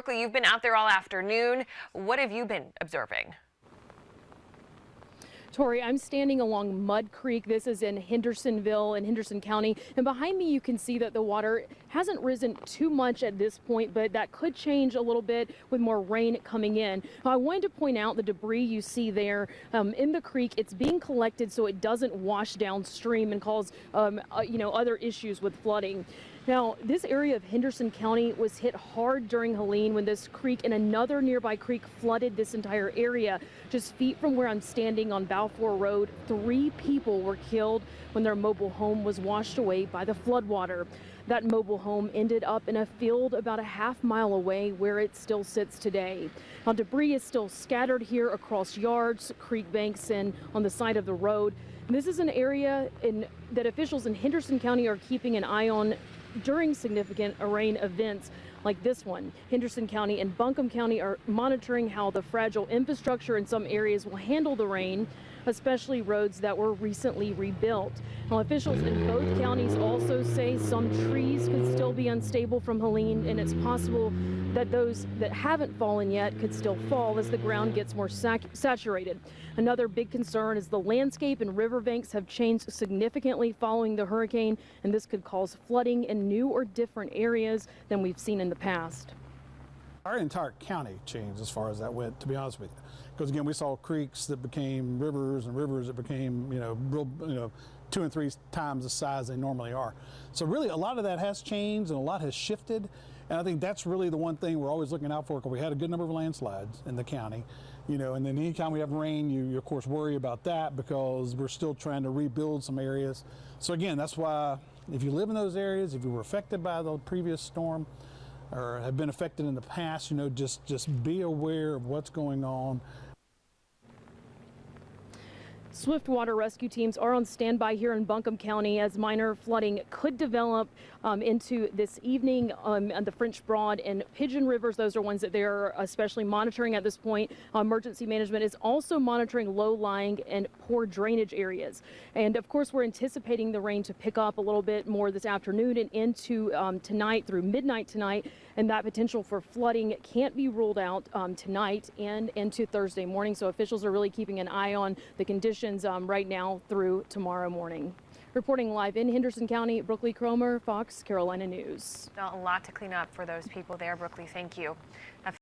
You've been out there all afternoon. What have you been observing? Tori, I'm standing along Mud Creek. This is in Hendersonville in Henderson County. And behind me, you can see that the water hasn't risen too much at this point, but that could change a little bit with more rain coming in. I wanted to point out the debris you see there in the creek. It's being collected so it doesn't wash downstream and cause, other issues with flooding. Now, this area of Henderson County was hit hard during Helene when this creek and another nearby creek flooded this entire area. Just feet from where I'm standing on Balfour Road, 3 people were killed when their mobile home was washed away by the floodwater. That mobile home ended up in a field about a half-mile away where it still sits today. Now, debris is still scattered here across yards, creek banks, and on the side of the road. And this is an area that officials in Henderson County are keeping an eye on during significant rain events like this one. Henderson County and Buncombe County are monitoring how the fragile infrastructure in some areas will handle the rain, especially roads that were recently rebuilt. Now, officials in both counties also say some trees could still be unstable from Helene, and it's possible that those that haven't fallen yet could still fall as the ground gets more saturated. Another big concern is the landscape and riverbanks have changed significantly following the hurricane, and this could cause flooding in new or different areas than we've seen in the past. Our entire county changed as far as that went, to be honest with you. Because again, we saw creeks that became rivers and rivers that became, real, 2 and 3 times the size they normally are. So really a lot of that has changed and a lot has shifted. And I think that's really the one thing we're always looking out for, because we had a good number of landslides in the county, and then anytime we have rain, you of course worry about that because we're still trying to rebuild some areas. So again, that's why if you live in those areas, if you were affected by the previous storm, or have been affected in the past, just be aware of what's going on. Swift water rescue teams are on standby here in Buncombe County as minor flooding could develop into this evening on the French Broad and Pigeon Rivers. Those are ones that they're especially monitoring at this point. Emergency management is also monitoring low-lying and poor drainage areas. And of course, we're anticipating the rain to pick up a little bit more this afternoon and into tonight through midnight tonight. And that potential for flooding can't be ruled out tonight and into Thursday morning. So officials are really keeping an eye on the conditions right now through tomorrow morning. Reporting live in Henderson County, Brooklyn Cromer, Fox Carolina News. A lot to clean up for those people there, Brooklyn. Thank you.